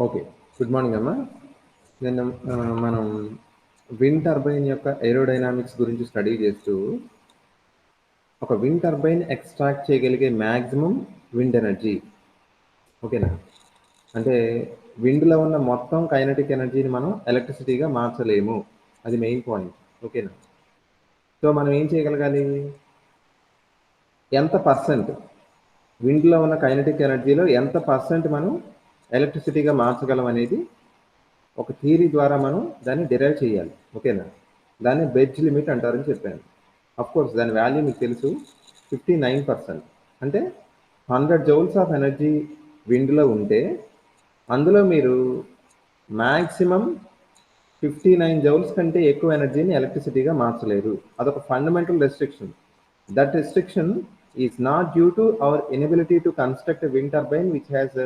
Okay. Good morning అమ్మా. నిన్న మనం విండ్ టర్బైన్ యొక్క ఏరోడైనామిక్స్ గురించి స్టడీ చేస్తూ ఒక విండ్ టర్బైన్ ఎక్స్ట్రాక్ట్ చేయగలిగే మ్యాక్సిమం విండ్ ఎనర్జీ, ఓకేనా, అంటే విండ్లో ఉన్న మొత్తం కైనటిక్ ఎనర్జీని మనం ఎలక్ట్రిసిటీగా మార్చలేము, అది మెయిన్ పాయింట్. ఓకేనా. సో మనం ఏం చేయగలగాలి, ఎంత పర్సెంట్ విండ్లో ఉన్న కైనటిక్ ఎనర్జీలో ఎంత పర్సెంట్ మనం ఎలక్ట్రిసిటీగా మార్చగలం అనేది ఒక థియరీ ద్వారా మనం దాన్ని డిరైవ్ చేయాలి. ఓకేనా. దాన్ని బెడ్జ్ లిమిట్ అంటారని చెప్పాను. కోర్స్ దాని వాల్యూ మీకు తెలుసు, 59%. అంటే 100 జౌల్స్ ఆఫ్ ఎనర్జీ విండ్లో ఉంటే అందులో మీరు మ్యాక్సిమం 59 జౌల్స్ కంటే ఎక్కువ ఎనర్జీని ఎలక్ట్రిసిటీగా మార్చలేరు. అదొక fundamental restriction. That restriction is not due to our inability to construct wind turbine which has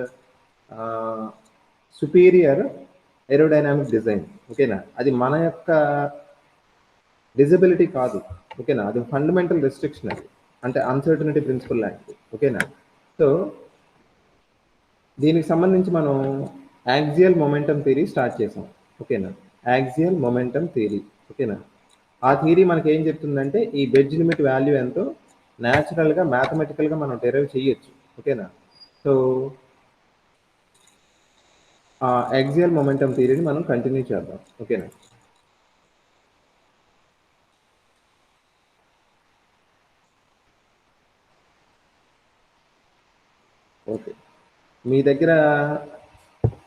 superior aerodynamic design. ఓకేనా. అది మన యొక్క డిజబిలిటీ కాదు. ఓకేనా. అది ఫండమెంటల్ రెస్ట్రిక్షన్, అది అంటే అన్సర్టనిటీ ప్రిన్సిపల్ లాంటిది. ఓకేనా. సో దీనికి సంబంధించి మనం యాక్సియల్ మొమెంటం థియరీ స్టార్ట్ చేసాం. ఓకేనా. Axial momentum theory. ఓకేనా. ఆ థియరీ మనకి ఏం చెప్తుందంటే ఈ బెడ్జ్ లిమిట్ వాల్యూ ఎంతో న్యాచురల్గా మ్యాథమెటికల్గా మనం డెరైవ్ చేయొచ్చు. ఓకేనా. సో ఆ యాక్సియల్ మొమెంటం థియరీని మనం కంటిన్యూ చేద్దాం. ఓకేనా. ఓకే. మీ దగ్గర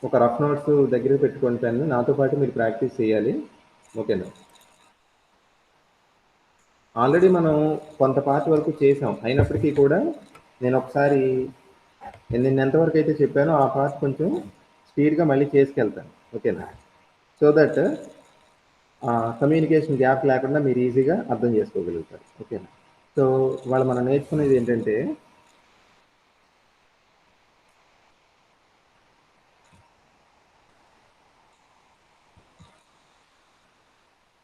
ఒక రఫ్ నోట్స్ దగ్గర పెట్టుకొని పెన్ను నాతో పాటు మీరు ప్రాక్టీస్ చేయాలి. ఓకేనా. ఆల్రెడీ మనం కొంత పార్ట్ వరకు చేసాం, అయినప్పటికీ కూడా నేను ఒకసారి నేను ఎంతవరకు అయితే చెప్పానో ఆ పార్ట్ కొంచెం స్పీడ్గా మళ్ళీ చేసుకెళ్తాను. ఓకేనా. సో దట్ కమ్యూనికేషన్ గ్యాప్ లేకుండా మీరు ఈజీగా అర్థం చేసుకోగలుగుతారు. ఓకేనా. సో వాళ్ళు మనం నేర్చుకునేది ఏంటంటే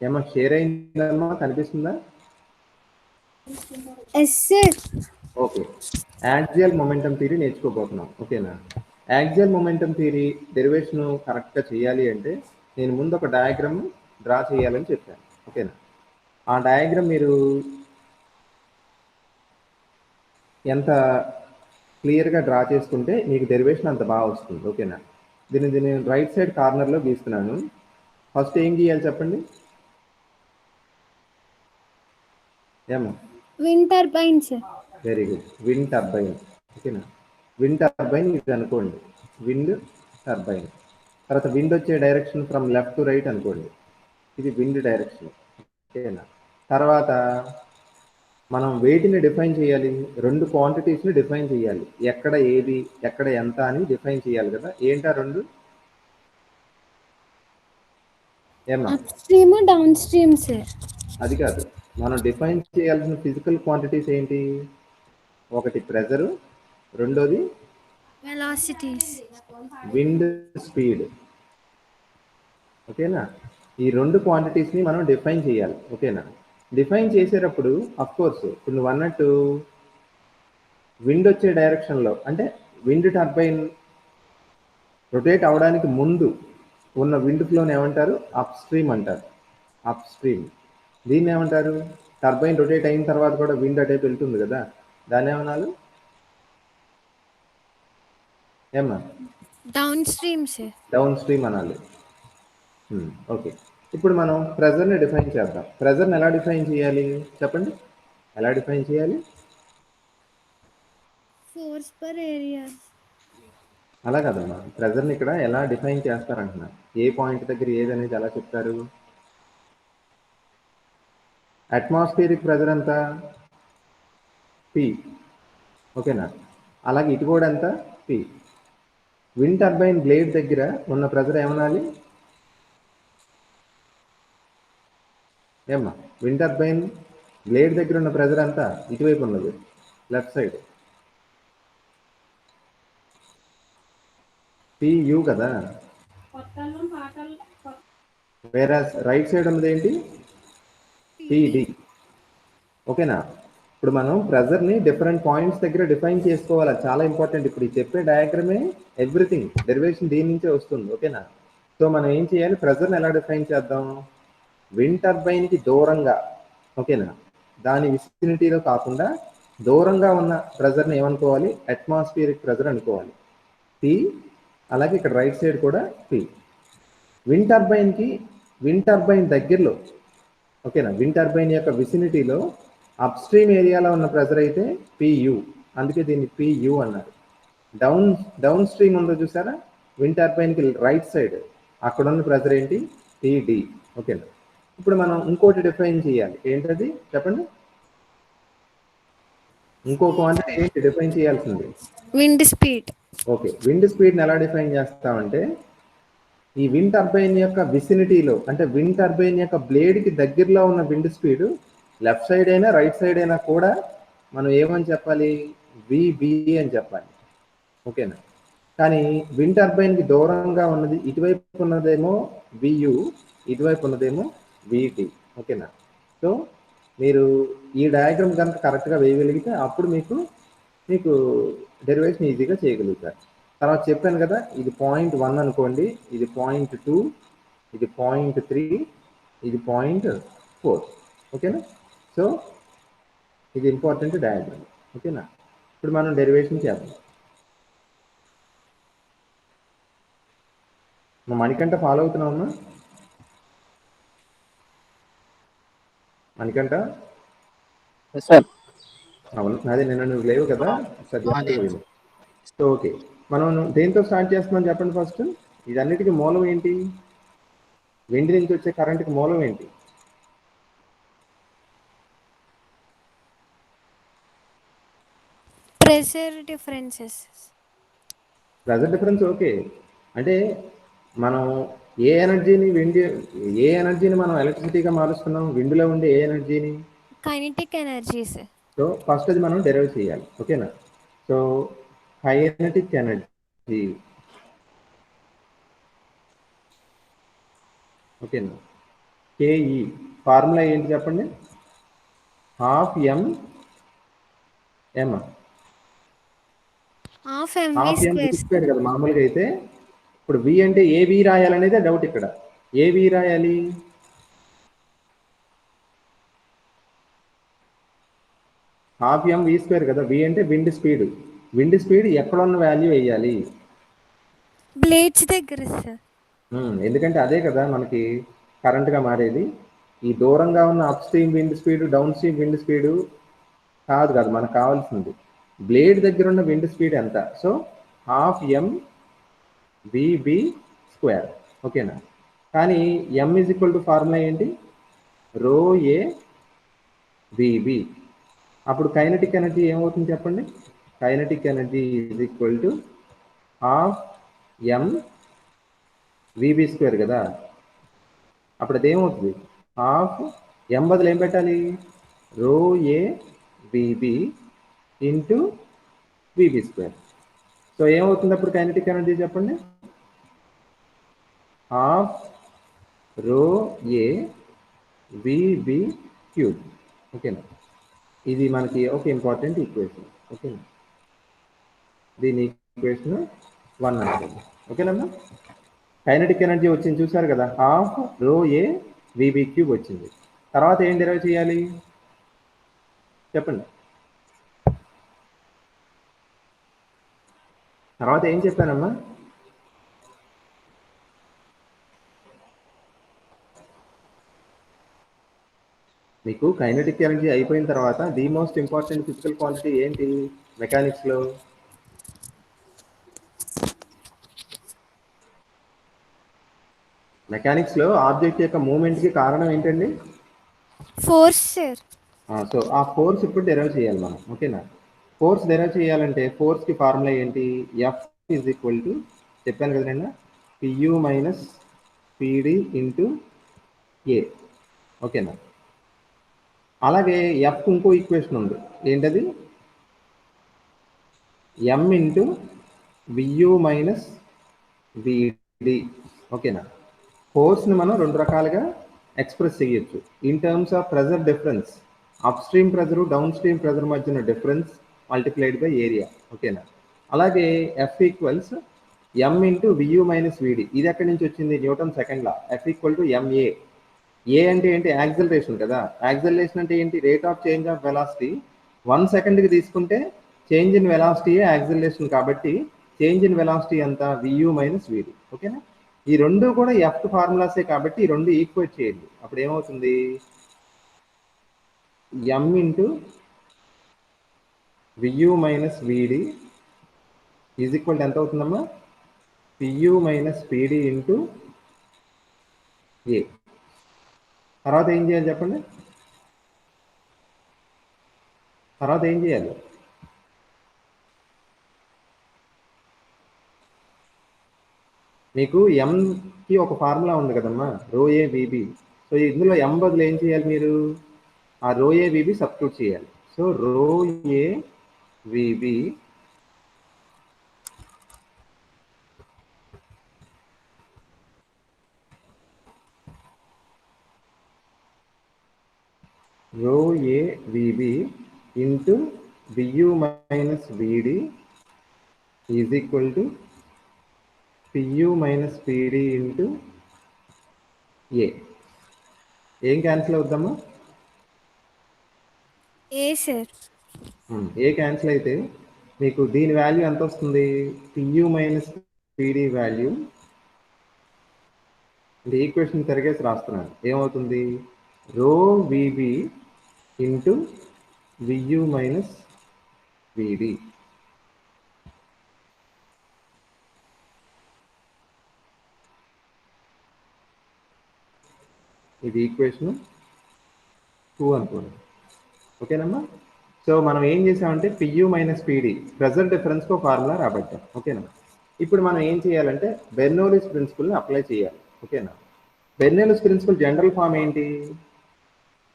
ఏమో షేర్ అయిందమ్మా, కనిపిస్తుందా? ఓకే. యాక్సియల్ మొమెంటం థియరీ నేర్చుకోబోతున్నాం. ఓకేనా. యాక్సియల్ మొమెంటం థియరీ డెరివేషన్ కరెక్ట్గా చేయాలి అంటే నేను ముందు ఒక డయాగ్రామ్ డ్రా చేయాలని చెప్పాను. ఓకేనా. ఆ డయాగ్రామ్ మీరు ఎంత క్లియర్గా డ్రా చేసుకుంటే మీకు డెరివేషన్ అంత బాగా వస్తుంది. ఓకేనా. దీన్ని రైట్ సైడ్ కార్నర్లో గీస్తున్నాను. ఫస్ట్ ఏం గీయాలి చెప్పండి. ఏమో wind turbine sir. Very good. Wind turbine. ఓకేనా. విండ్ టర్బైన్ ఇది అనుకోండి, విండ్ టర్బైన్. తర్వాత విండ్ వచ్చే direction from left to right అనుకోండి, ఇది విండ్ డైరెక్షన్. ఓకేనా. తర్వాత మనం వెయిట్ని డిఫైన్ చేయాలి, రెండు క్వాంటిటీస్ని డిఫైన్ చేయాలి, ఎక్కడ ఏది ఎక్కడ ఎంత అని డిఫైన్ చేయాలి కదా. ఏంటా రెండు? ఏమన్నా up stream down stream sir. అది కాదు, మనం డిఫైన్ చేయాల్సిన ఫిజికల్ క్వాంటిటీస్ ఏంటి? ఒకటి ప్రెజరు, రెండోది వెలాసిటీస్, విండ్ స్పీడ్. ఓకేనా. ఈ రెండు క్వాంటిటీస్ని మనం డిఫైన్ చేయాలి. ఓకేనా. డిఫైన్ చేసేటప్పుడు కోర్స్ ఇప్పుడు నువ్వు అన్నట్టు విండ్ వచ్చే డైరెక్షన్లో అంటే విండ్ టర్బైన్ రొటేట్ అవడానికి ముందు ఉన్న విండ్ ఫ్లోని ఏమంటారు? అప్ స్ట్రీమ్ అంటారు. Up stream. దీన్ని ఏమంటారు? టర్బైన్ రొటేట్ అయిన తర్వాత కూడా విండ్ అటేపు వెళ్తుంది కదా, దాన్ని ఏమనాలి? ఏమన్నా down stream sir. Down stream అనాలి. ఓకే. ఇప్పుడు మనం ప్రెజర్ని డిఫైన్ చేద్దాం. ప్రెజర్ని ఎలా డిఫైన్ చేయాలి చెప్పండి, ఎలా డిఫైన్ చేయాలి? Force per area. అలా కదమ్మా, ప్రెజర్ని ఇక్కడ ఎలా డిఫైన్ చేస్తారంటున్నా, ఏ పాయింట్ దగ్గర ఏది అనేది ఎలా చెప్తారు? అట్మాస్ఫియరిక్ ప్రెజర్ ఎంత? P. ఓకేనా. అలాగే ఇటు కూడా ఎంత? P. విండ్ టర్బైన్ బ్లేడ్ దగ్గర ఉన్న ప్రెజర్ ఏమనాలి? ఏమ్మా, విండ్ టర్బైన్ బ్లేడ్ దగ్గర ఉన్న ప్రెజర్ అంతా ఇటువైపు ఉన్నది, లెఫ్ట్ సైడ్, PU కదా. వేరే రైట్ సైడ్ ఉన్నది ఏంటి? PD. ఓకేనా. ఇప్పుడు మనం ప్రెజర్ని డిఫరెంట్ పాయింట్స్ దగ్గర డిఫైన్ చేసుకోవాలి, అది చాలా ఇంపార్టెంట్. ఇప్పుడు ఈ చెప్పే డయాగ్రమే ఎవ్రీథింగ్, డెరివేషన్ దీని నుంచే వస్తుంది, ఓకేనా. సో మనం ఏం చేయాలి, ప్రెజర్ని ఎలా డిఫైన్ చేద్దాం, విండ్ టర్బైన్కి దూరంగా, ఓకేనా, దాని విసినిటీలో కాకుండా దూరంగా ఉన్న ప్రెజర్ని ఏమనుకోవాలి, అట్మాస్ఫియరిక్ ప్రెజర్ అనుకోవాలి, పి. అలాగే ఇక్కడ రైట్ సైడ్ కూడా పి. విండ్ టర్బైన్ దగ్గరలో, ఓకేనా, విండ్ టర్బైన్ యొక్క విసినిటీలో అప్ స్ట్రీమ్ ఏరియాలో ఉన్న ప్రెజర్ అయితే పియు, అందుకే దీన్ని పియు అన్నారు. డౌన్ స్ట్రీమ్ ఉందో చూసారా, విండ్ టర్బైన్కి రైట్ సైడ్, అక్కడ ఉన్న ప్రెజర్ ఏంటి, పిడి, ఓకేనా. ఇప్పుడు మనం ఇంకోటి డిఫైన్ చేయాలి, ఏంటది చెప్పండి, ఇంకో క్వాంటిటీ ఏంటి డిఫైన్ చేయాల్సింది, విండ్ స్పీడ్. ఓకే, విండ్ స్పీడ్ని ఎలా డిఫైన్ చేస్తామంటే, ఈ విండ్ టర్బైన్ యొక్క విసినిటీలో, అంటే విండ్ టర్బైన్ యొక్క బ్లేడ్కి దగ్గరలో ఉన్న విండ్ స్పీడ్, లెఫ్ట్ సైడ్ అయినా రైట్ సైడ్ అయినా కూడా మనం ఏమని చెప్పాలి, విబి అని చెప్పాలి, ఓకేనా. కానీ విండ్ టర్బైన్కి దూరంగా ఉన్నది, ఇటువైపు ఉన్నదేమో వియు, ఇటువైపు ఉన్నదేమో విటి, ఓకేనా. సో మీరు ఈ డయాగ్రామ్ కనుక కరెక్ట్గా వేయగలిగితే అప్పుడు మీకు డెరివేషన్ ఈజీగా చేయగలుగుతారు. తర్వాత చెప్పాను కదా, ఇది .1 అనుకోండి, ఇది .2, ఇది .3, ఇది .4, ఓకేనా. సో ఇది ఇంపార్టెంట్ డయాగ్రామ్, ఓకేనా. ఇప్పుడు మనం డెరివేషన్ చేద్దాం. మా మణికంఠ ఫాలో అవుతున్నామమ్మా, మణికంఠ. సార్ అవును, అదే నిన్న నువ్వు లేవు కదా, సరిగ్గా. సో ఓకే, మనం దేంతో స్టార్ట్ చేస్తున్నాం చెప్పండి ఫస్ట్. ఇదన్నిటికీ మూలం ఏంటి, విండ్ నుంచి వచ్చే కరెంట్కి మూలం ఏంటి, pressure differences. Pressure difference, okay. అంటే మనం ఏ ఎనర్జీని మనం ఎలక్ట్రిసిటీగా మారుస్తున్నాం, విండ్లో ఉండే ఏ ఎనర్జీని, కైనెటిక్ ఎనర్జీస్. సో ఫస్ట్ అది మనం డెరైవ్ చేయాలి, ఓకేనా. సో కైనెటిక్ ఎనర్జీ, ఓకేనా. కేఈ ఫార్ములా ఏంటి చెప్పండి, హాఫ్ ఎం హాఫ్ స్క్వేర్ కదా మామూలుగా అయితే. ఇప్పుడు వి అంటే ఏ వి రాయాలనేదే డౌట్ ఇక్కడ, ఏ వి రాయాలి, హాఫ్ ఎం వి స్క్వేర్ కదా. వి అంటే విండ్ స్పీడ్ ఎక్కడ ఉన్న వాల్యూ వేయాలి, బ్లేడ్స్ దగ్గర సార్. ఎందుకంటే అదే కదా మనకి కరెంట్గా మారేది. ఈ దూరంగా ఉన్న upstream wind speed, downstream wind speed కాదు మనకు కావాల్సింది బ్లేడ్ దగ్గర ఉన్న విండ్ స్పీడ్ ఎంత. So half m VB square, ఓకేనా. కానీ m is equal to formula ఏంటి, రో ఏ విబి. అప్పుడు కైనెటిక్ ఎనర్జీ ఏమవుతుంది చెప్పండి, kinetic energy is equal to half m VB square కదా. అప్పుడు అదేమవుతుంది, హాఫ్ ఎం బదులు ఏం పెట్టాలి, rho A VB into VB square. So ఏమవుతుంది అప్పుడు కైనెటిక్ ఎనర్జీ చెప్పండి, హాఫ్ రో ఏ విబి క్యూబ్, ఓకేనా. ఇది మనకి ఒక ఇంపార్టెంట్ ఈక్వేషన్, ఓకేనా. దీని ఈక్వేషన్ 1 అనుకోండి, ఓకేనమ్మా. కైనెటిక్ ఎనర్జీ వచ్చింది చూసారు కదా, హాఫ్ రో ఏ విబి క్యూబ్ వచ్చింది. తర్వాత ఏం డెరైవ్ చేయాలి చెప్పండి, తర్వాత ఏం చెప్పానమ్మా, మీకు కైనెటిక్ ఎనర్జీ అయిపోయిన తర్వాత the most important physical quantity ఏంటి మెకానిక్స్లో, ఆబ్జెక్ట్ యొక్క మూమెంట్కి కారణం ఏంటండి, ఫోర్స్ సార్. సో ఆ ఫోర్స్ ఇప్పుడు డెరైవ్ చేయాలి మనం, ఓకేనా. ఫోర్స్ డెరైవ్ చేయాలంటే ఫోర్స్కి ఫార్ములా ఏంటి, ఎఫ్ ఈజ్ ఈక్వల్ టు, చెప్పాను కదా నిన్న, పియు మైనస్ పిడి ఇంటూ ఏ, ఓకేనా. అలాగే ఎఫ్ ఇంకో ఈక్వేషన్ ఉంది, ఏంటది, ఎం ఇంటూ వియు మైనస్ విడి, ఓకేనా. ఫోర్స్ని మనం రెండు రకాలుగా ఎక్స్ప్రెస్ చేయొచ్చు, in terms of pressure difference upstream pressure downstream pressure మధ్యన డిఫరెన్స్ మల్టిప్లైడ్ బై ఏరియా. ఓకేనా? అలాగే F equals m into VU minus VD. ఇది ఎక్కడి నుంచి వచ్చింది? Newton second law. F equal to MA. A అంటే ఏంటి? యాక్సిలరేషన్ కదా. యాక్సిలరేషన్ అంటే ఏంటి? Rate of change of velocity 1 సెకండ్కి తీసుకుంటే చేంజ్ ఇన్ వెలాసిటీ యాక్సిలరేషన్, కాబట్టి చేంజ్ ఇన్ వెలాసిటీ ఎంత? VU minus VD. ఓకేనా? ఈ రెండు కూడా ఎఫ్ ఫార్ములాసే కాబట్టి ఈ రెండు ఈక్వేట్ చేయండి. అప్పుడు ఏమవుతుంది? ఎం into VU minus VD is equal to ఎంత అవుతుందమ్మా? పియు మైనస్ పిడి ఇంటూ ఏ. తర్వాత ఏం చేయాలి చెప్పండి? తర్వాత ఏం చేయాలి? మీకు ఎంకి ఒక ఫార్ములా ఉంది కదమ్మా, రో ఏ విబి. సో ఇందులో ఎం బదులు ఏం చేయాలి మీరు? ఆ రో ఏ విబి సబ్స్టిట్యూట్ చేయాలి. So rho A VB rho A VB into VU minus VD is equal to PU minus PD into A. ఏం క్యాన్సిల్ అవుద్దామా? A sir. ఏ క్యాన్సిల్ అయితే మీకు దీని వాల్యూ ఎంత వస్తుంది? పియు మైనస్ పిడి వాల్యూ అంటే equation తిరిగేసి రాస్తున్నాను. ఏమవుతుంది? రో VB into VU minus VD. ఇది ఈక్వేషన్ 2 అనుకోండి. ఓకేనమ్మా? సో మనం ఏం చేసామంటే పియు మైనస్ పిడి ప్రెజర్ డిఫరెన్స్కు ఫార్ములా రాబట్టాం. ఓకేనా? ఇప్పుడు మనం ఏం చేయాలంటే బెర్నౌలీస్ ప్రిన్సిపల్ని అప్లై చేయాలి. ఓకేనా? బెర్నౌలీస్ ప్రిన్సిపల్ జనరల్ ఫామ్ ఏంటి?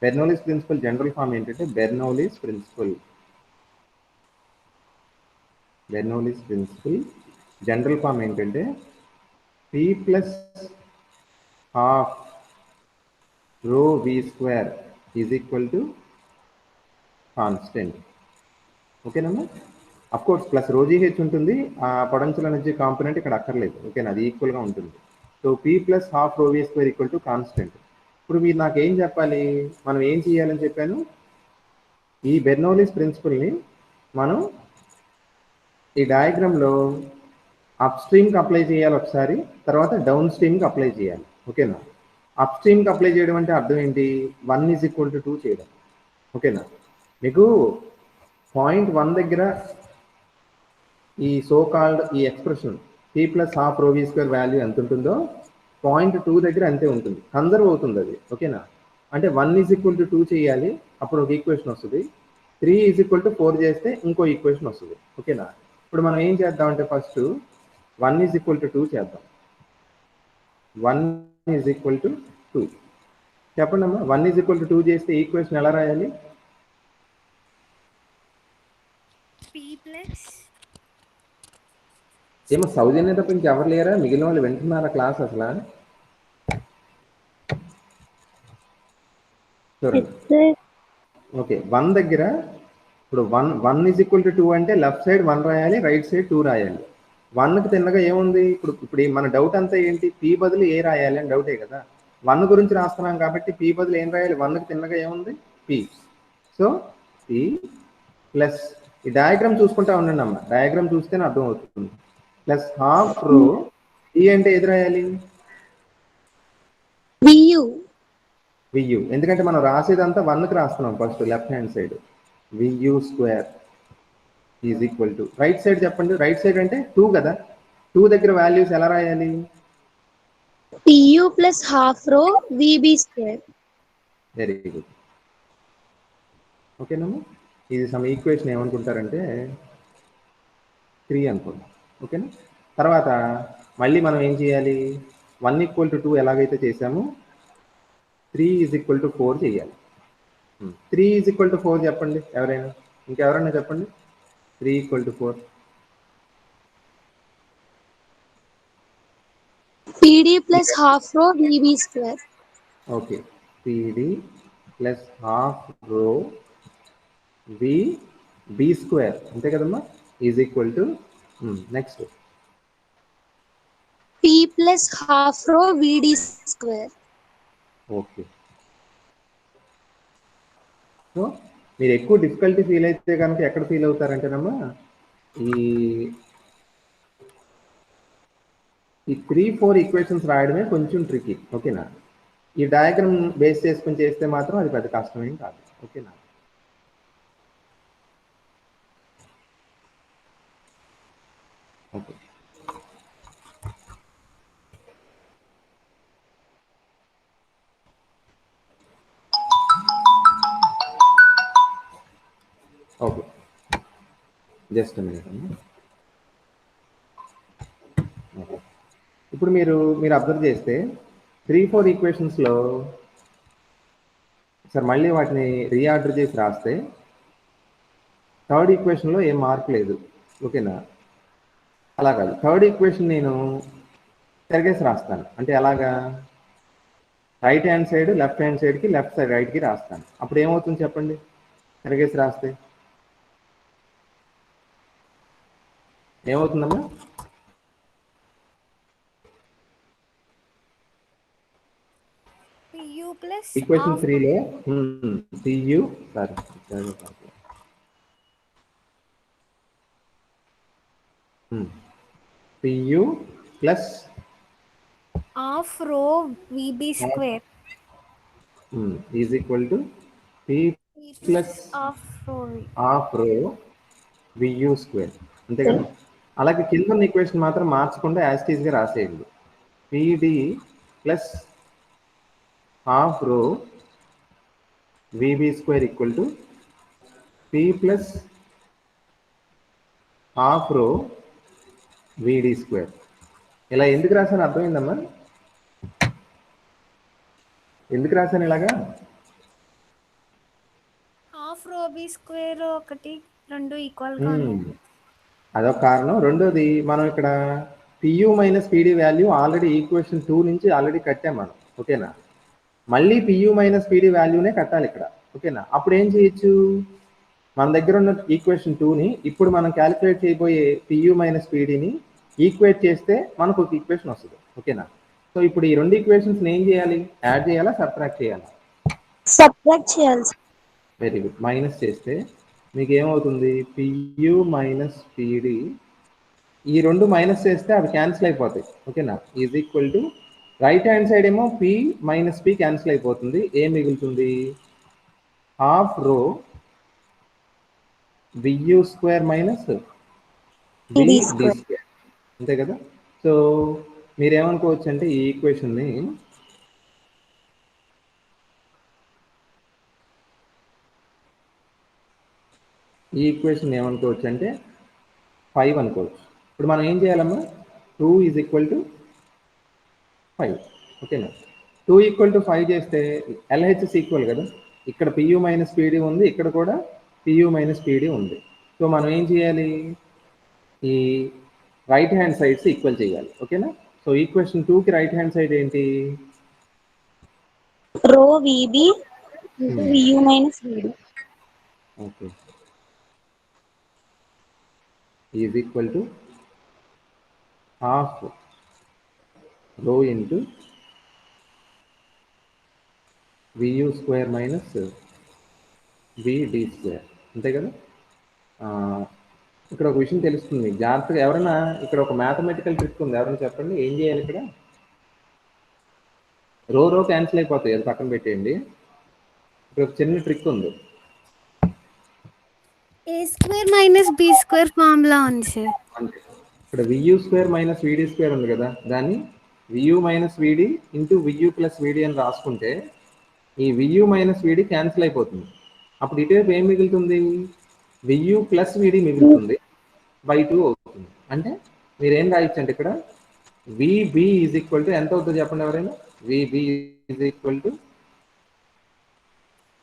బెర్నౌలీస్ ప్రిన్సిపల్ జనరల్ ఫామ్ ఏంటంటే బెర్నౌలీస్ ప్రిన్సిపల్ జనరల్ ఫామ్ ఏంటంటే P plus half rho v square is equal to constant. ఓకేనమ్మా? అఫ్ కోర్స్ ప్లస్ రోజీహెచ్ ఉంటుంది. ఆ పొటెన్షియల్ ఎనర్జీ కాంపోనెంట్ ఇక్కడ అక్కర్లేదు. ఓకేనా? అది ఈక్వల్గా ఉంటుంది. So P plus half rho v square equal to constant. ఇప్పుడు మీరు నాకు ఏం చెప్పాలి? మనం ఏం చేయాలని చెప్పాను? ఈ బెర్నౌలీస్ ప్రిన్సిపల్ని మనం ఈ డయాగ్రామ్లో అప్ స్ట్రీమ్కి అప్లై చేయాలి ఒకసారి, తర్వాత డౌన్ స్ట్రీమ్కి అప్లై చేయాలి. ఓకేనా? అప్ స్ట్రీమ్కి అప్లై చేయడం అంటే అర్థం ఏంటి? 1 ఈజ్ ఈక్వల్ టు 2 చేయడం. ఓకేనా? మీకు పాయింట్ 1 దగ్గర ఈ సో కాల్డ్ ఈ expression P plus half rho v square value ఎంత ఉంటుందో పాయింట్ 2 దగ్గర అంతే ఉంటుంది, కన్జర్వ్ అవుతుంది అది. ఓకేనా? అంటే 1 ఈజ్ ఈక్వల్ టు 2 చేయాలి, అప్పుడు ఒక ఈక్వేషన్ వస్తుంది. 3 ఈజ్ ఈక్వల్ టు 4 చేస్తే ఇంకో ఈక్వేషన్ వస్తుంది. ఓకేనా? ఇప్పుడు మనం ఏం చేద్దామంటే ఫస్ట్ 1 ఈజ్ ఈక్వల్ టు 2 చేద్దాం. 1 ఈజ్ ఈక్వల్ టు 2 చెప్పండి అమ్మా. 1 ఈజ్ ఈక్వల్ టు 2 చేస్తే ఈక్వేషన్ ఎలా రాయాలి? పి ప్లస్ ఏమో సౌజన్య తప్ప ఇంకెవరు లేరా? మిగిలిన వాళ్ళు వింటున్నారా క్లాస్ అసలు? చూడండి. ఓకే, 1 దగ్గర ఇప్పుడు 1 ఈజ్ ఈక్వల్ టు 2 అంటే లెఫ్ట్ సైడ్ 1 రాయాలి, రైట్ సైడ్ 2 రాయాలి. 1కి తిన్నగా ఏముంది? ఇప్పుడు మన డౌట్ అంతా ఏంటి? పి బదులు ఏ రాయాలి అని డౌటే కదా. 1 గురించి రాస్తున్నాం కాబట్టి పి బదులు ఏం రాయాలి? 1కి తిన్నగా ఏముంది? పి. సో పి ప్లస్ ఈ డయాగ్రామ్ చూసుకుంటా ఉండండి అమ్మ. డయాగ్రామ్ చూస్తేనే అర్థం అవుతుంది. ప్లస్ హాఫ్ రో ఈ అంటే ఏది రాయాలి? వియు. ఎందుకంటే మనం రాసేదంతా 1కి రాస్తున్నాం first left hand side. VU square is equal to right side చెప్పండి. రైట్ సైడ్ అంటే 2 కదా. 2 దగ్గర వాల్యూస్ ఎలా రాయాలి? PU plus half rho VB square. Very good. ఓకేనమ్మా? ఇది సమ్ ఈక్వేషన్ ఏమనుకుంటారంటే 3 అనుకోండి. ఓకేనా? తర్వాత మళ్ళీ మనం ఏం చేయాలి? 1 ఈక్వల్ టు 2 ఎలాగైతే చేసామో 3 ఈజ్ ఈక్వల్ టు 4 చేయాలి. 3 ఈజ్ ఈక్వల్ టు 4 చెప్పండి ఎవరైనా. ఇంకెవరైనా చెప్పండి. 3 equal to 4. PD plus half rho VB square. Okay, PD plus half rho we B square అంతే కదమ్మా is equal to next P plus half row VD square. Okay. So మీరు ఎక్కువ difficulty feel అయితే కనుక ఎక్కడ ఫీల్ అవుతారంటేనమ్మా ఈ 3-4 equations రాయడమే కొంచెం ట్రికీ. ఓకేనా? ఈ డయాగ్రామ్ బేస్ చేసుకుని చేస్తే మాత్రం అది పెద్ద కష్టమేం కాదు. ఓకేనా? ఓకే. ఓకే, జస్ట్ మినిట్ అమ్మా. ఇప్పుడు మీరు అబ్జర్వ్ చేస్తే 3-4 ఈక్వేషన్స్లో సార్ మళ్ళీ వాటిని రీఆర్డర్ చేసి రాస్తే థర్డ్ ఈక్వేషన్లో ఏం మార్పు లేదు. ఓకేనా? అలా కాదు, థర్డ్ ఈక్వేషన్ నేను తిరగేసి రాస్తాను. అంటే ఎలాగా? Right hand side left hand సైడ్కి, లెఫ్ట్ సైడ్ రైట్కి రాస్తాను. అప్పుడు ఏమవుతుంది చెప్పండి తిరగేసి రాస్తే? ఏమవుతుందమ్మా? PU plus equation half 3లో PU sorry PU plus half row VB square. Is equal to P P plus half row V. Half రో VU స్క్వేర్ అంతే కదా? అలాగే కింద ఈక్వేషన్ మాత్రం మార్చకుండా యాజ్ ఇట్ ఈస్గా రాసేయండి. PD plus half rho VB square equal to P plus half rho VD square. ఇలా ఎందుకు రాశాను అర్థమైందమ్మా? ఎందుకు రాశాను ఇలాగా? Half row B square ఒకటి రెండు ఈక్వల్ గా అదొక కారణం. రెండోది మనం ఇక్కడ PU minus PD value already equation 2 నుంచి ఆల్రెడీ కట్టాం మనం. ఓకేనా? మళ్ళీ PU మైనస్ PD వాల్యూనే కట్టాలి ఇక్కడ. ఓకేనా? అప్పుడు ఏం చేయొచ్చు? మన దగ్గర ఉన్న ఈక్వేషన్ 2ని ఇప్పుడు మనం క్యాలిక్యులేట్ చేయబోయే PU మైనస్ PDని ఈక్వేట్ చేస్తే మనకు ఒక ఈక్వేషన్ వస్తుంది. ఓకేనా? సో ఇప్పుడు ఈ రెండు ఈక్వేషన్స్ ఏం చేయాలి? యాడ్ చేయాలా, సబ్ట్రాక్ట్ చేయాలా? సబ్ట్రాక్ట్ చేయాలి. Very good. మైనస్ చేస్తే మీకు ఏమవుతుంది? PU మైనస్ PD, ఈ రెండు మైనస్ చేస్తే అవి క్యాన్సిల్ అయిపోతాయి. ఓకేనా? Is equal to right hand side ఏమో P మైనస్ P క్యాన్సిల్ అయిపోతుంది. ఏం మిగులుతుంది? హాఫ్ రో VU square minus VD square అంతే కదా? సో మీరేమనుకోవచ్చు అంటే ఈ ఈక్వేషన్ని ఏమనుకోవచ్చు అంటే 5 అనుకోవచ్చు. ఇప్పుడు మనం ఏం చేయాలమ్మా? 2 ఈజ్ ఈక్వల్ టు 5. ఓకేనా? 2 ఈక్వల్ టు 5 చేస్తే LHS ఈక్వల్ కదా? ఇక్కడ PU మైనస్ PD ఉంది, ఇక్కడ కూడా PU మైనస్ PD ఉంది. సో మనం ఏం చేయాలి? ఈ రైట్ హ్యాండ్ సైడ్స్ ఈక్వల్ చేయాలి. ఓకేనా? సో ఈక్వేషన్ 2కి రైట్ హ్యాండ్ సైడ్ ఏంటి? Rho VB into VU minus VD. Okay, is equal to half rho into VU square minus VD square అంతే కదా? ఇక్కడ ఒక విషయం తెలుస్తుంది జాగ్రత్తగా. ఎవరైనా ఇక్కడ ఒక మ్యాథమెటికల్ ట్రిక్ ఉంది, ఎవరైనా చెప్పండి ఏం చేయాలి ఇక్కడ? రో క్యాన్సిల్ అయిపోతాయి, అది పక్కన పెట్టేయండి. ఇక్కడ ఒక చిన్న ట్రిక్ ఉంది. A square minus B square formula ఉంది సార్. అంతే. ఇక్కడ VU square minus VD square ఉంది కదా, దాన్ని VU minus VD into VU plus VD అని రాసుకుంటే ఈ VU మైనస్ VD క్యాన్సిల్ అయిపోతుంది. అప్పుడు ఇటువైపు ఏం మిగులుతుంది? VU ప్లస్ VD మిగులుతుంది, బై 2 అవుతుంది. అంటే మీరేం రాయొచ్చు అంటే ఇక్కడ VB ఈజ్ ఈక్వల్ టు ఎంత అవుతుందో చెప్పండి ఎవరైనా? VB is equal to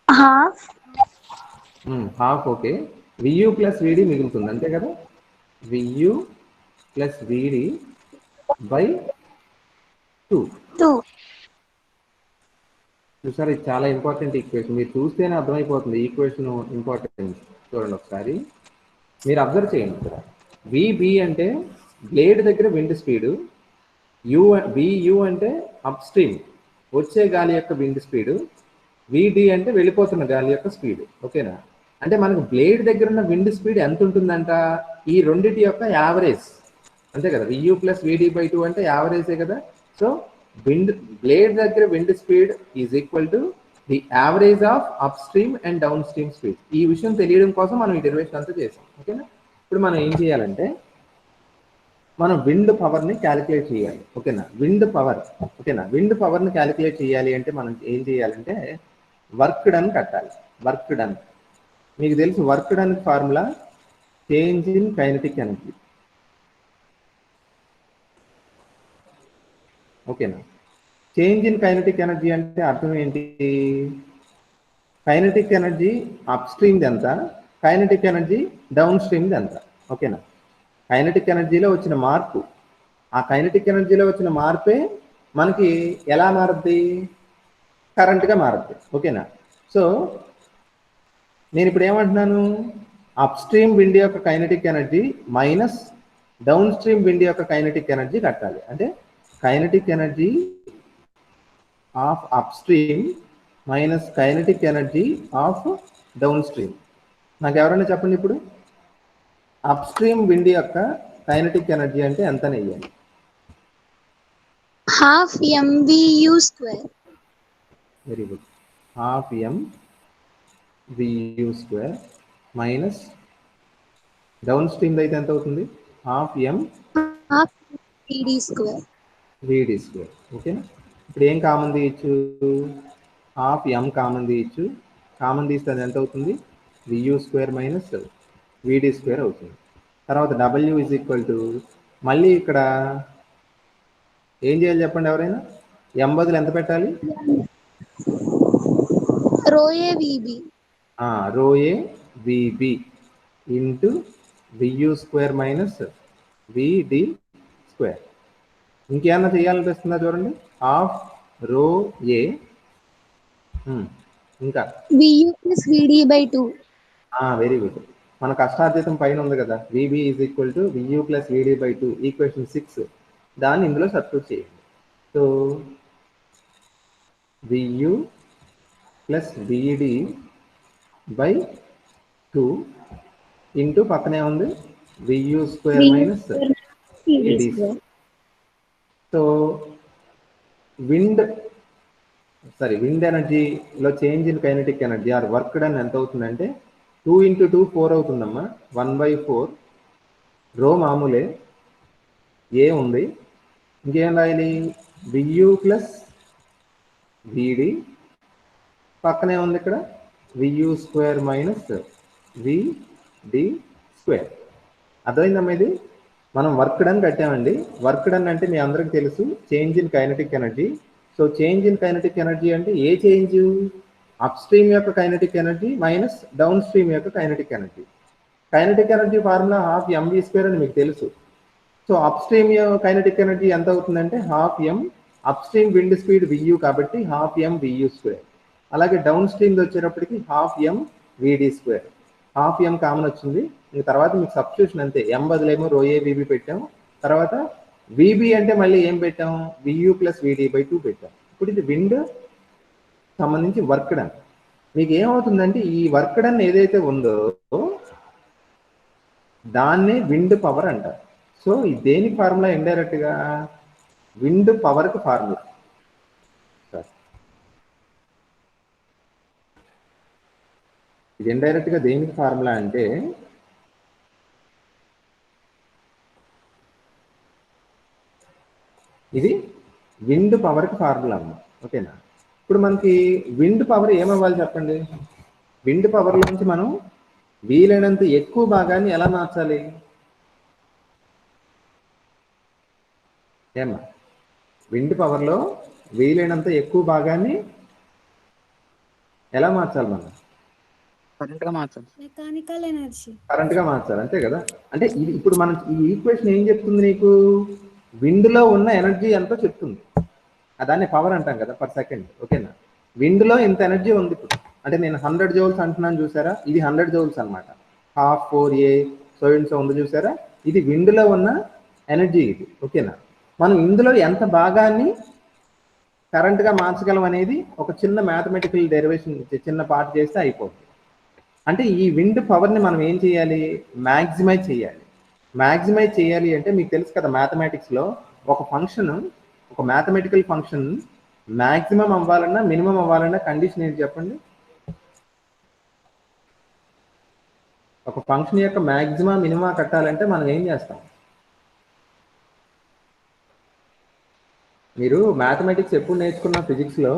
half. Okay, VU plus VD మిగులుతుంది అంతే కదా? VU plus VD by 2. చూసారు, ఇది చాలా ఇంపార్టెంట్ ఈక్వేషన్. మీరు చూస్తేనే అర్థమైపోతుంది ఈక్వేషన్ ఇంపార్టెంట్. చూడండి ఒకసారి, మీరు అబ్జర్వ్ చేయండి ఇక్కడ. విబి అంటే బ్లేడ్ దగ్గర విండ్ స్పీడు, వియు అంటే అప్ స్ట్రీమ్ వచ్చే గాలి యొక్క విండ్ స్పీడు, విడి అంటే వెళ్ళిపోతున్న గాలి యొక్క స్పీడ్. ఓకేనా? అంటే మనకు బ్లేడ్ దగ్గర ఉన్న విండ్ స్పీడ్ ఎంత ఉంటుందంట, ఈ రెండిటి యొక్క యావరేజ్. అంతే కదా, వియు ప్లస్ విడి బై 2 అంటే యావరేజే కదా. సో బ్లేడ్ దగ్గర wind speed is equal to the average of up stream and down stream speed. ఈ విషయం తెలియడం కోసం మనం ఈ డెరివేషన్ అంతా చేసాం. ఓకేనా? ఇప్పుడు మనం ఏం చేయాలంటే మనం విండ్ పవర్ని క్యాలిక్యులేట్ చేయాలి. ఓకేనా? Wind power. ఓకేనా? విండ్ పవర్ని క్యాలిక్యులేట్ చేయాలి అంటే మనం ఏం చేయాలంటే వర్క్ డన్ కట్టాలి. వర్క్ డన్ మీకు తెలుసు, work done formula change in kinetic energy. ఓకేనా? చేంజ్ ఇన్ కైనెటిక్ ఎనర్జీ అంటే అర్థం ఏంటి? కైనెటిక్ ఎనర్జీ అప్ స్ట్రీమ్ది ఎంత, కైనెటిక్ ఎనర్జీ డౌన్ స్ట్రీమ్ది ఎంత. ఓకేనా? కైనెటిక్ ఎనర్జీలో వచ్చిన మార్పు, ఆ కైనెటిక్ ఎనర్జీలో వచ్చిన మార్పే మనకి ఎలా మారుద్ది? కరెంట్గా మారుద్ది. ఓకేనా? సో నేను ఇప్పుడు ఏమంటున్నాను, అప్ స్ట్రీమ్ విండ్ యొక్క kinetic energy minus downstream wind యొక్క కైనెటిక్ ఎనర్జీ కట్టాలి. అంటే kinetic energy of upstream minus kinetic energy of downstream. నాకు ఎవరైనా చెప్పండి ఇప్పుడు, అప్ స్ట్రీమ్ విండ్ యొక్క కైనెటిక్ ఎనర్జీ అంటే ఎంత నెయ్యాలి? half mvu square. Very good. Half m VU square minus downstream అయితే ఎంత అవుతుంది? Half m half vd square. VD square. ఓకేనా? ఇప్పుడు ఏం కామన్ తీయచ్చు? హాఫ్ ఎం కామన్ తీయచ్చు. కామన్ తీస్తే అది ఎంత అవుతుంది? VU square minus VD square అవుతుంది. తర్వాత డబ్ల్యూ ఈజ్ ఈక్వల్ టు, మళ్ళీ ఇక్కడ ఏం చేయాలి చెప్పండి ఎవరైనా? ఎం బదులు ఎంత పెట్టాలి? rho a vb. Rho A VB into VU square minus VD square. ఇంకేమన్నా చేయాలనిపిస్తుందా చూడండి? హాఫ్ రో ఏ, ఇంకా vu plus vd by 2. Very good. మన కష్టార్జితం పైన ఉంది కదా, VB is equal to VU plus VD by 2, equation 6. దాన్ని ఇందులో సబ్స్టిట్యూట్ చేయండి. So VU plus VD by 2 into పక్కనే ఉంది VU square minus VD. So wind ఎనర్జీలో change in kinetic energy or work done ఎంత అవుతుందంటే 2 × 2 4 అవుతుందమ్మా. 1/4 రో మామూలే, ఏ ఉంది, ఇంకేం రాయాలి? వియు ప్లస్ విడి, పక్కనే ఉంది ఇక్కడ VU square minus VD square. అర్థమైందమ్మా? ఇది మనం వర్క్ డన్ కట్టామండి. వర్క్ డన్ అంటే మీ అందరికి తెలుసు, change in kinetic energy. So change in kinetic energy అంటే ఏ చేంజ్? అప్ స్ట్రీమ్ యొక్క kinetic energy minus downstream యొక్క kinetic energy. Kinetic energy formula half MV square అని మీకు తెలుసు. So upstream kinetic energy ఎంత అవుతుందంటే half m upstream wind speed VU కాబట్టి హాఫ్ ఎం వియు స్క్వేర్. అలాగే down stream వచ్చేటప్పటికి half ఎం విడి స్క్వేర్. హాఫ్ ఎం కామన్ వచ్చింది. ఇంక తర్వాత మీకు సబ్స్టిట్యూషన్ అంతే, ఎం బదులేమో రో ఏ విబి పెట్టాము, తర్వాత విబి అంటే మళ్ళీ ఏం పెట్టాము? వియు ప్లస్ విడి బై 2 పెట్టాం. ఇప్పుడు ఇది విండ్ సంబంధించి వర్క్ డన్. మీకు ఏమవుతుందంటే ఈ వర్క్ డన్ ఏదైతే ఉందో దాన్నే విండ్ పవర్ అంటారు. సో ఇది దేనికి ఫార్ములా? ఇండైరెక్ట్ గా విండ్ పవర్ కి ఫార్ములా. ఇది ఇండైరెక్ట్ గా దేనికి ఫార్ములా అంటే ఇది విండ్ పవర్ కి ఫార్ములా అమ్మా. ఓకేనా? ఇప్పుడు మనకి విండ్ పవర్ ఏమవ్వాలి చెప్పండి? విండ్ పవర్ నుంచి మనం వీలైనంత ఎక్కువ భాగాన్ని ఎలా మార్చాలి? ఏమ్మా, విండ్ పవర్లో వీలైనంత ఎక్కువ భాగాన్ని ఎలా మార్చాలి మనం? కరెంట్గా మార్చాలి. Mechanical energy. కరెంట్గా మార్చాలి, అంతే కదా. అంటే ఇది ఇప్పుడు మనం ఈ ఈక్వేషన్ ఏం చెప్తుంది నీకు? విండ్లో ఉన్న ఎనర్జీ ఎంతో చెప్తుంది. దాన్ని పవర్ అంటాం కదా, పర్ సెకండ్. ఓకేనా? విండ్లో ఇంత ఎనర్జీ ఉంది ఇప్పుడు. అంటే నేను 100 జౌల్స్ అంటున్నాను చూసారా, ఇది 100 జౌల్స్ అనమాట. 12 4A సో అండ్ సో ఉంది చూసారా, ఇది విండ్లో ఉన్న ఎనర్జీ ఇది. ఓకేనా, మనం ఇందులో ఎంత భాగాన్ని కరెంట్గా మార్చగలం అనేది ఒక చిన్న మ్యాథమెటికల్ డెరివేషన్ చిన్న పార్ట్ చేస్తే అయిపోతుంది. అంటే ఈ విండ్ పవర్ని మనం ఏం చేయాలి, మ్యాక్సిమైజ్ చేయాలి. మ్యాక్సిమైజ్ చేయాలి అంటే మీకు తెలుసు కదా, మ్యాథమెటిక్స్లో ఒక ఫంక్షన్, ఒక మ్యాథమెటికల్ ఫంక్షన్ మ్యాక్సిమం అవ్వాలన్నా మినిమం అవ్వాలన్నా కండిషన్ ఏంటి చెప్పండి? ఒక ఫంక్షన్ యొక్క మ్యాక్సిమా మినిమా కట్టాలంటే మనం ఏం చేస్తాం? మీరు మ్యాథమెటిక్స్ ఎప్పుడు నేర్చుకున్న ఫిజిక్స్లో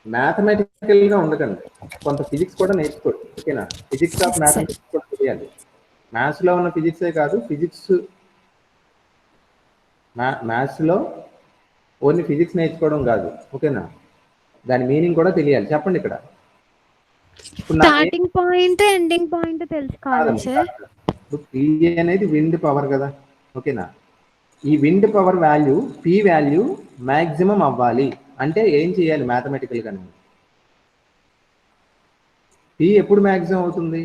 మ్యాథమెటికల్గా ఉండకండి, కొంత ఫిజిక్స్ కూడా నేర్చుకోండి. ఓకేనా, ఫిజిక్స్ ఆఫ్ మ్యాథమెటిక్స్ కూడా తెలియాలి. మ్యాథ్స్లో ఉన్న ఫిజిక్సే కాదు, ఫిజిక్స్ మ్యాథ్స్లో ఓన్లీ ఫిజిక్స్ నేర్చుకోవడం కాదు. ఓకేనా, దాని మీనింగ్ కూడా తెలియాలి. చెప్పండి ఇక్కడ స్టార్టింగ్ పాయింట్ ఎండింగ్ పాయింట్ తెలుసుకోవాలి సార్. ఇప్పుడు పి అనేది విండ్ పవర్ కదా. ఓకేనా, ఈ wind power value P value maximum అవ్వాలి అంటే ఏం చేయాలి మ్యాథమెటికల్గా? పి ఎప్పుడు మ్యాక్సిమం అవుతుంది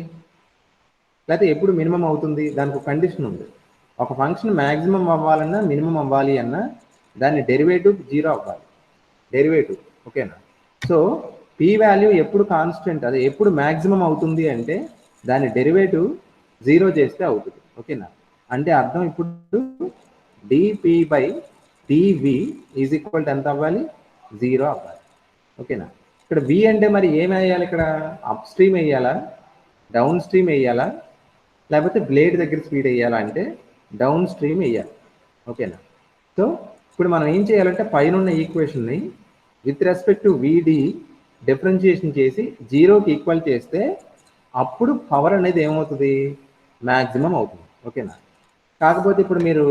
లేకపోతే ఎప్పుడు మినిమం అవుతుంది? దానికి ఒక కండిషన్ ఉంది. ఒక ఫంక్షన్ మ్యాక్సిమం అవ్వాలన్నా మినిమం అవ్వాలి అన్నా దాని డెరివేటివ్ 0 అవ్వాలి, డెరివేటివ్. ఓకేనా, సో పి వాల్యూ ఎప్పుడు కాన్స్టెంట్, అది ఎప్పుడు మ్యాక్సిమం అవుతుంది అంటే దాని డెరివేటివ్ 0 చేస్తే అవుతుంది. ఓకేనా, అంటే అర్థం ఇప్పుడు dp by dv is equal to ఎంత అవ్వాలి? 0 అవ్వాలి. ఓకేనా, ఇక్కడ వి అంటే మరి ఏం వేయాలి? ఇక్కడ అప్ స్ట్రీమ్ వేయాలా, డౌన్ స్ట్రీమ్ వేయాలా, లేకపోతే బ్లేడ్ దగ్గర స్పీడ్ వేయాలా అంటే డౌన్ స్ట్రీమ్ వేయాలి. ఓకేనా, సో ఇప్పుడు మనం ఏం చేయాలంటే పైన ఉన్న ఈక్వేషన్ని విత్ రెస్పెక్ట్ టు విడి డిఫరెన్షియేషన్ చేసి 0కి ఈక్వల్ చేస్తే అప్పుడు పవర్ అనేది ఏమవుతుంది? మ్యాక్సిమం అవుతుంది. ఓకేనా, కాకపోతే ఇప్పుడు మీరు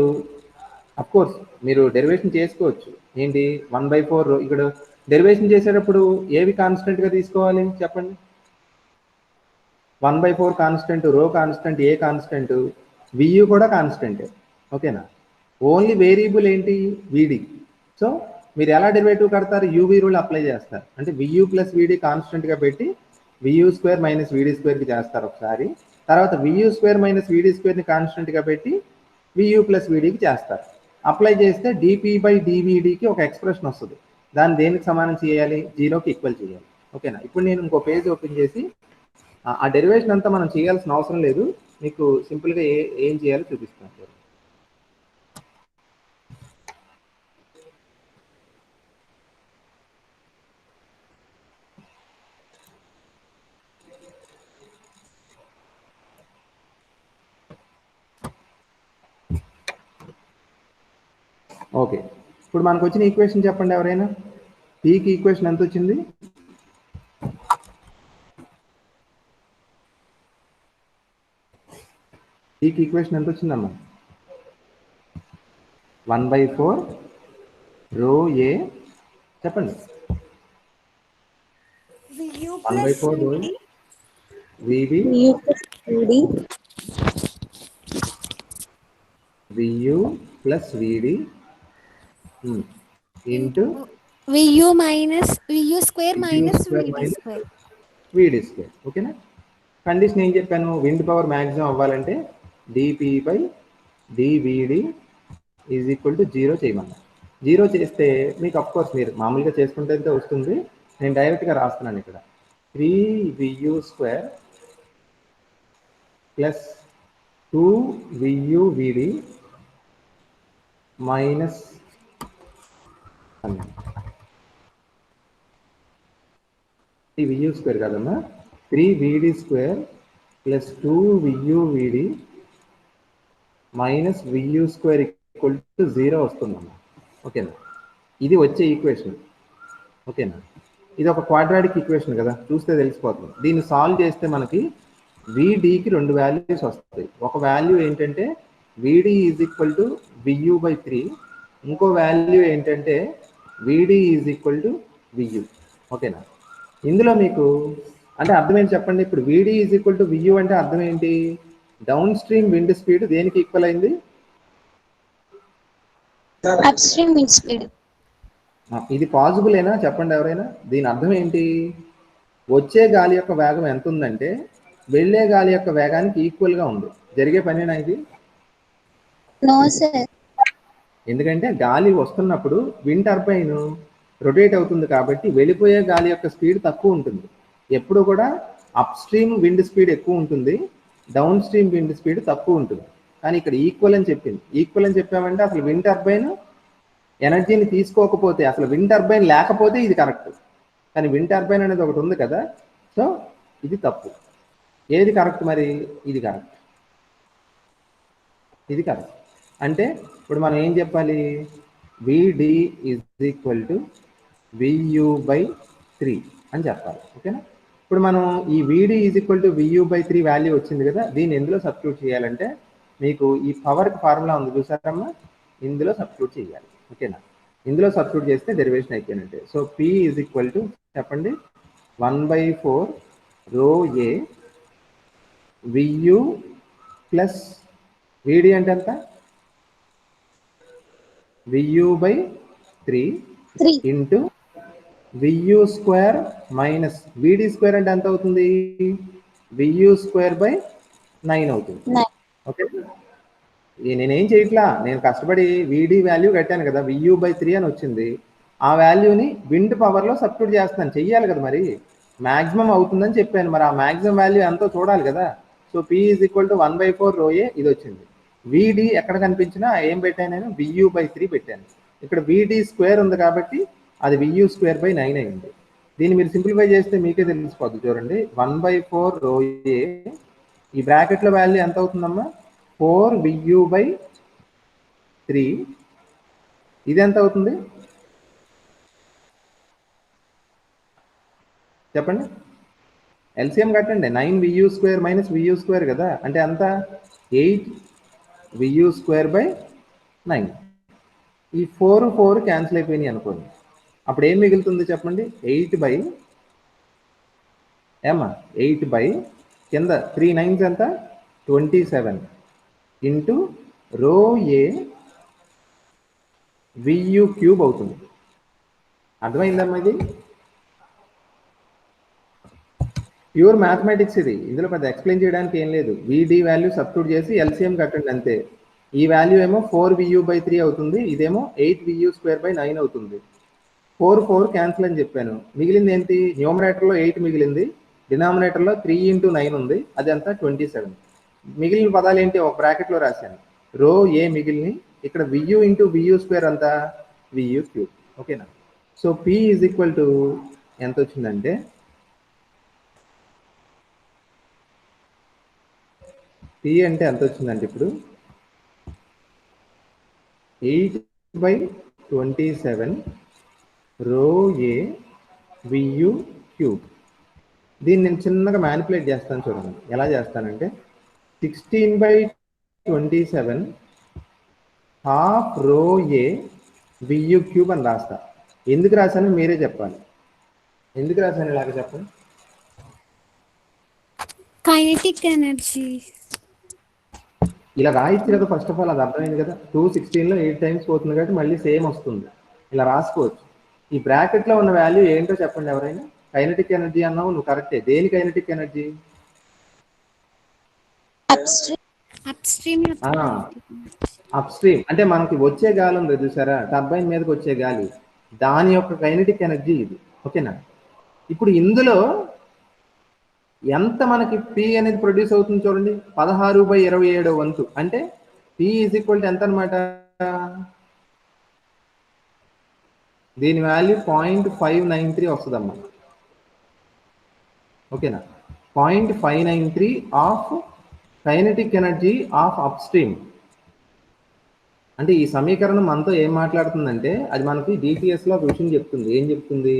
అఫ్కోర్స్ మీరు డెరివేషన్ చేసుకోవచ్చు. ఏంటి 1/4 ఇక్కడ డెరివేషన్ చేసేటప్పుడు ఏవి కాన్స్టెంట్గా తీసుకోవాలి చెప్పండి? 1/4 కాన్స్టెంట్, రో కాన్స్టెంట్, ఏ కాన్స్టెంట్, వియు కూడా కాన్స్టెంటే. ఓకేనా, ఓన్లీ వేరియబుల్ ఏంటి? విడి. సో మీరు ఎలా డెరివేటివ్ కడతారు? యూవీ రూల్ అప్లై చేస్తారు. అంటే వియు ప్లస్ విడి కాన్స్టెంట్గా పెట్టి VU² మైనస్ VD²కి చేస్తారు ఒకసారి, తర్వాత VU² మైనస్ VD²ని కాన్స్టెంట్గా పెట్టి VU ప్లస్ VDకి చేస్తారు. అప్లై చేస్తే డిపి బై డివిడికి ఒక ఎక్స్ప్రెషన్ వస్తుంది. దాన్ని దేనికి సమానం చేయాలి? 0కి ఈక్వల్ చేయాలి. ఓకేనా, ఇప్పుడు నేను ఇంకో పేజ్ ఓపెన్ చేసి ఆ డెరివేషన్ అంతా మనం చేయాల్సిన అవసరం లేదు, మీకు సింపుల్గా ఏం చేయాలో చూపిస్తాను. ఓకే, ఇప్పుడు మనకు వచ్చిన ఈక్వేషన్ చెప్పండి ఎవరైనా. పీకి ఈక్వేషన్ ఎంత వచ్చింది? పీకి ఈక్వేషన్ ఎంత వచ్చిందమ్మా? 1/4 రో ఏ చెప్పండి. 1/4 రో విబి వియు ప్లస్ విడి into VU square minus VD square. ఓకేనా, కండిషన్ ఏం చెప్పాను? విండ్ పవర్ మ్యాక్సిమం అవ్వాలంటే DP by DVD is equal to 0 చేయమన్నా. 0 చేస్తే మీకు అఫ్కోర్స్ మీరు మామూలుగా చేసుకుంటే వస్తుంది, నేను డైరెక్ట్గా రాస్తున్నాను ఇక్కడ. 3VU² plus 2VUVD minus VU² కదమ్మా, 3VD² plus 2VUVD minus VU² equal to 0 వస్తుందమ్మా. ఓకేనా, ఇది వచ్చే ఈక్వేషన్. ఓకేనా, ఇది ఒక క్వాడ్రాటిక్ ఈక్వేషన్ కదా, చూస్తే తెలిసిపోతుంది. దీన్ని సాల్వ్ చేస్తే మనకి విడికి 2 వాల్యూస్ వస్తాయి. ఒక వాల్యూ ఏంటంటే విడి ఈజ్ ఈక్వల్ టు VU/3, ఇంకో వాల్యూ ఏంటంటే విడి ఈజ్ ఈక్వల్ టు VU. ఓకేనా, ఇందులో మీకు అంటే అర్థం ఏంటి చెప్పండి? ఇప్పుడు విడి ఈజ్ ఈక్వల్ టు VU అంటే అర్థం ఏంటి? డౌన్ స్ట్రీమ్ విండ్ స్పీడ్ దేనికి ఈక్వల్ అయింది? Up stream wind speed. ఇది పాజిబులేనా చెప్పండి ఎవరైనా? దీని అర్థం ఏంటి? వచ్చే గాలి యొక్క వేగం ఎంత ఉందంటే వెళ్ళే గాలి యొక్క వేగానికి ఈక్వల్గా ఉంది. జరిగే పనేనా ఇది? No sir. ఎందుకంటే గాలి వస్తున్నప్పుడు విండ్ టర్బైన్ రొటేట్ అవుతుంది కాబట్టి వెళ్ళిపోయే గాలి యొక్క స్పీడ్ తక్కువ ఉంటుంది. ఎప్పుడు కూడా అప్ స్ట్రీమ్ విండ్ స్పీడ్ ఎక్కువ ఉంటుంది, డౌన్ స్ట్రీమ్ విండ్ స్పీడ్ తక్కువ ఉంటుంది. కానీ ఇక్కడ ఈక్వల్ అని చెప్పింది. ఈక్వల్ అని చెప్పామంటే అసలు విండ్ టర్బైన్ ఎనర్జీని తీసుకోకపోతే, అసలు విండ్ టర్బైన్ లేకపోతే ఇది కరెక్ట్. కానీ విండ్ టర్బైన్ అనేది ఒకటి ఉంది కదా, సో ఇది తప్పు. ఏది కరెక్ట్ మరి? ఇది కరెక్ట్. ఇది కరెక్ట్. అంటే ఇప్పుడు మనం ఏం చెప్పాలి? విడి ఈజ్ ఈక్వల్ టు VU/3 అని చెప్పాలి. ఓకేనా? ఇప్పుడు మనం ఈ విడి is equal to VU/3 value వచ్చింది కదా, దీన్ని ఎందులో సబ్స్టిట్యూట్ చేయాలంటే మీకు ఈ పవర్కి ఫార్ములా ఉంది చూసారమ్మా, ఇందులో సబ్స్టిట్యూట్ చేయాలి. ఓకేనా? ఇందులో సబ్స్టిట్యూట్ చేస్తే డెరివేషన్ అయిపోయినట్టే. So P is equal to చెప్పండి 1/4 ρA VU ప్లస్ VD అంటే ఎంత? VU/3 into VU² minus VD² అంటే ఎంత అవుతుంది? VU²/9 అవుతుంది. ఓకే, నేనేం చేయట్లా, నేను కష్టపడి VD వాల్యూ కట్టాను కదా, VU/3 అని వచ్చింది. ఆ వాల్యూని విండ్ పవర్లో సబ్స్టిట్యూట్ చేస్తాను. చెయ్యాలి కదా మరి, మ్యాక్సిమం అవుతుందని చెప్పాను. మరి ఆ మ్యాక్సిమం వాల్యూ ఎంతో చూడాలి కదా. So P is equal to 1/4 ρA ఇది వచ్చింది. VD ఎక్కడ కనిపించినా ఏం పెట్టాను నేను? VU/3 పెట్టాను. ఇక్కడ VD² ఉంది కాబట్టి అది VU²/9 అయింది. దీన్ని మీరు సింప్లిఫై చేస్తే మీకే తెలిసిపోద్ది. చూడండి, 1/4 ρA ఈ బ్రాకెట్లో వాల్యూ ఎంత అవుతుందమ్మా? 4 VU/3. ఇది ఎంత అవుతుంది చెప్పండి? ఎల్సిఎం కట్టండి. 9 VU² మైనస్ VU² కదా, అంటే అంత 8 VU²/9. ఈ 4 క్యాన్సిల్ అయిపోయినాయి అనుకోండి. అప్పుడు ఏం మిగులుతుంది చెప్పండి? 8 కింద 3 9s ఎంత? 27 ఇంటూ ρA VU³ అవుతుంది. అర్థమైందమ్మా? ఇది ప్యూర్ మ్యాథమెటిక్స్. ఇది ఇందులో పెద్ద ఎక్స్ప్లెయిన్ చేయడానికి ఏం లేదు. VD వాల్యూ సబ్స్టిట్యూట్ చేసి ఎల్సిఎం కట్టండి అంతే. ఈ వాల్యూ ఏమో 4 VU/3 అవుతుంది, ఇదేమో 8 VU²/9 అవుతుంది. 4 క్యాన్సిల్ అని చెప్పాను. మిగిలింది ఏంటి? న్యూమరేటర్లో 8 మిగిలింది, డినామినేటర్లో 3 × 9 ఉంది, అది అంతా 27. మిగిలిన పదాలు ఏంటి? ఒక బ్రాకెట్లో రాశాను. ρA మిగిలిన, ఇక్కడ VU × VU² అంతా VU³. ఓకేనా? So P is equal to ఎంత వచ్చిందంటే P అంటే ఎంత వచ్చిందంటే ఇప్పుడు 8/27 ρA VU³. దీన్ని నేను చిన్నగా మ్యానిపులేట్ చేస్తాను. చూడండి ఎలా చేస్తానంటే 16/27 ½ ρA VU³ అని రాస్తా. ఎందుకు రాశాను మీరే చెప్పాలి. ఎందుకు రాశాను ఇలాగ చెప్పండి? Kinetic energy. ఇలా రాయొచ్చు కదా. ఫస్ట్ ఆఫ్ ఆల్ అది అర్థమైంది కదా. 216లో 8 టైమ్స్ పోతుంది కాబట్టి మళ్ళీ సేమ్ వస్తుంది. ఇలా రాసుకోవచ్చు. ఈ బ్రాకెట్లో ఉన్న వాల్యూ ఏంటో చెప్పండి ఎవరైనా. కైనెటిక్ ఎనర్జీ అన్నావు నువ్వు, కరెక్టే. దేని కైనెటిక్ ఎనర్జీ? అప్ స్ట్రీమ్ అంటే మనకి వచ్చే గాలి ఉంది చూసారా, టర్బైన్ మీదకి వచ్చే గాలి, దాని యొక్క కైనెటిక్ ఎనర్జీ ఇది. ఓకేనా? ఇప్పుడు ఇందులో ఎంత మనకి P అనేది ప్రొడ్యూస్ అవుతుంది చూడండి, 16/27 వంతు. అంటే P ఈజ్ ఈక్వల్ టు ఎంత అనమాట? దీని వాల్యూ 0.593 వస్తుందమ్మా. ఓకేనా? 0.593 of kinetic energy of up stream. అంటే ఈ సమీకరణం మనతో ఏం మాట్లాడుతుందంటే అది మనకి డిటిఎస్లో ఒక విషయం చెప్తుంది. ఏం చెప్తుంది?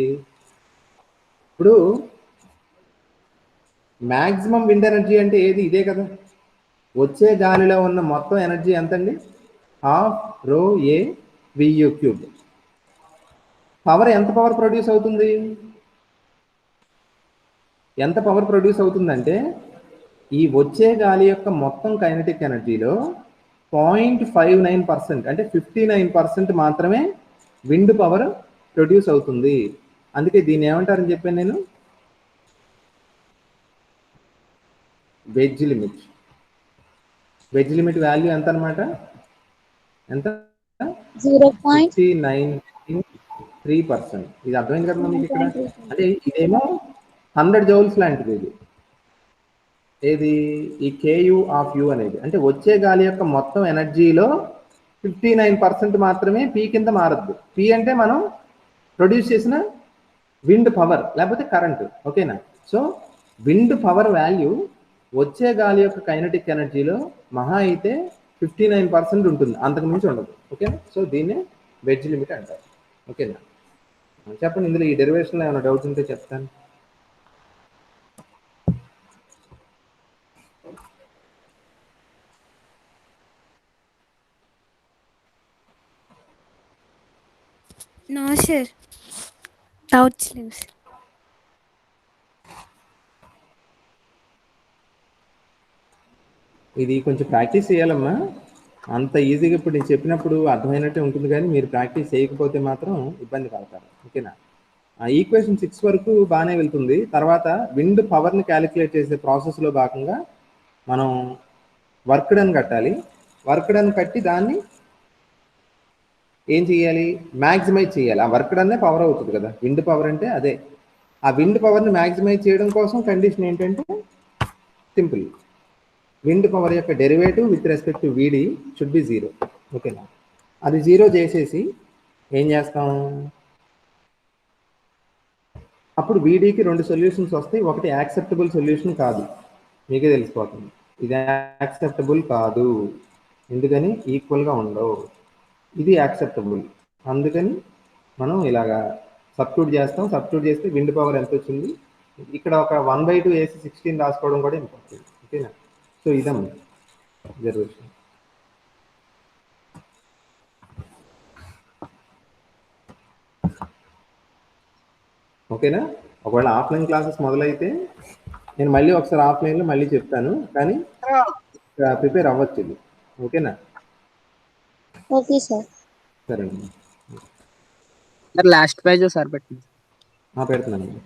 ఇప్పుడు మ్యాక్సిమం విండ్ ఎనర్జీ అంటే ఏది? ఇదే కదా. వచ్చే గాలిలో ఉన్న మొత్తం ఎనర్జీ ఎంతండి? ½ ρA VU³. పవర్ ఎంత పవర్ ప్రొడ్యూస్ అవుతుంది? ఎంత పవర్ ప్రొడ్యూస్ అవుతుందంటే ఈ వచ్చే గాలి యొక్క మొత్తం కైనెటిక్ ఎనర్జీలో 0.59% అంటే 59% మాత్రమే విండ్ పవర్ ప్రొడ్యూస్ అవుతుంది. అందుకే దీన్ని ఏమంటారని చెప్పాను నేను, wedge limit. Wedge limit value ఎంత అనమాట, ఎంత 59.3%. ఇది అర్థమైంది కదా మీకు ఇక్కడ. అంటే ఇదేమో 100 జౌల్స్ లాంటిది ఇది. ఏది ఈ కేయు ఆఫ్ యు అనేది, అంటే వచ్చే గాలి యొక్క మొత్తం ఎనర్జీలో 59% మాత్రమే పీ కింద మారద్దు. పీ అంటే మనం ప్రొడ్యూస్ చేసిన విండ్ పవర్ లేకపోతే కరెంటు, ఓకేనా. సో విండ్ పవర్ వాల్యూ వచ్చే గాలి యొక్క కైనటిక్ ఎనర్జీలో మహా అయితే 59% ఉంటుంది, అంతకు మించి ఉండదు, ఓకేనా. సో దీన్నే వెడ్జ్ లిమిట్ అంటారు, ఓకేనా. చెప్పండి, ఇందులో ఈ డెరివేషన్లో ఏమైనా డౌట్ ఉంటే చెప్తాను. నో సార్, డౌట్స్ లేవు సార్. ఇది కొంచెం ప్రాక్టీస్ చేయాలమ్మా. అంత ఈజీగా ఇప్పుడు నేను చెప్పినప్పుడు అర్థమైనట్టే ఉంటుంది, కానీ మీరు ప్రాక్టీస్ చేయకపోతే మాత్రం ఇబ్బంది పడతారు, ఓకేనా. ఈక్వేషన్ 6 వరకు బాగానే వెళ్తుంది. తర్వాత విండ్ పవర్ని క్యాలిక్యులేట్ చేసే ప్రాసెస్లో భాగంగా మనం వర్క్ డన్ కట్టాలి. వర్క్ డన్ కట్టి దాన్ని ఏం చేయాలి, మ్యాక్సిమైజ్ చేయాలి. ఆ వర్క్ డన్నే పవర్ అవుతుంది కదా, విండ్ పవర్ అంటే అదే. ఆ విండ్ పవర్ని మ్యాక్సిమైజ్ చేయడం కోసం కండిషన్ ఏంటంటే సింపుల్, విండ్ పవర్ యొక్క డెరివేటివ్ విత్ రెస్పెక్ట్ టు వీడి షుడ్ బి 0, ఓకేనా. అది 0 చేసేసి ఏం చేస్తాం, అప్పుడు వీడికి 2 సొల్యూషన్స్ వస్తాయి. ఒకటి యాక్సెప్టబుల్ సొల్యూషన్ కాదు, మీకే తెలిసిపోతుంది. ఇది యాక్సెప్టబుల్ కాదు, ఎందుకని ఈక్వల్గా ఉండవు. ఇది యాక్సెప్టబుల్, అందుకని మనం ఇలాగా సబ్స్టిట్యూట్ చేస్తాం. సబ్స్టిట్యూట్ చేస్తే విండ్ పవర్ ఎంత వచ్చింది, ఇక్కడ ఒక 1/2 AC 16 రాసుకోవడం కూడా ఇంపార్టెంట్, ఓకేనా. సో ఇదమ్మా జరుగుతుంది, ఓకేనా. ఒకవేళ ఆఫ్లైన్ క్లాసెస్ మొదలైతే నేను మళ్ళీ ఒకసారి ఆఫ్లైన్లో మళ్ళీ చెప్తాను, కానీ ప్రిపేర్ అవ్వచ్చు ఇది, ఓకేనా. Okay sir. సరేనండి, సార్ లాస్ట్ పేజ్ సార్ పెట్టండి. పెడుతున్నాను.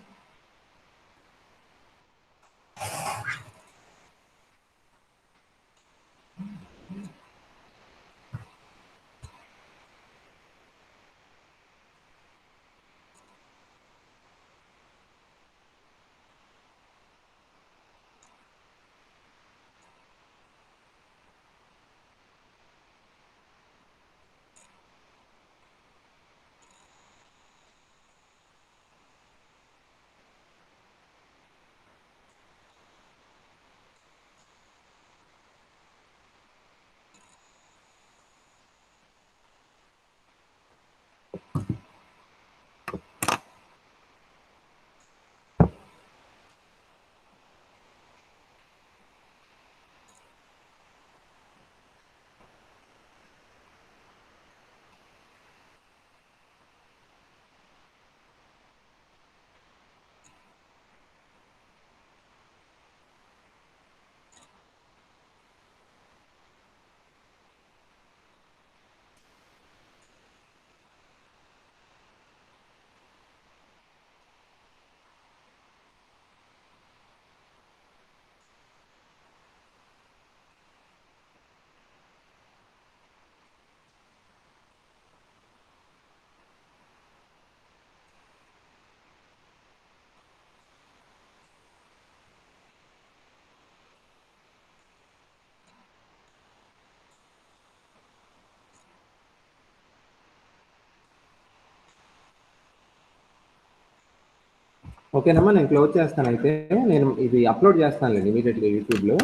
ఓకేనమ్మా, నేను క్లోజ్ చేస్తాను. అయితే నేను ఇది అప్లోడ్ చేస్తానులేండి ఇమీడియట్గా యూట్యూబ్లో,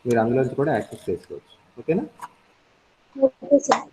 మీరు అందులోంచి కూడా యాక్సెస్ చేసుకోవచ్చు, ఓకేనా. Okay sir.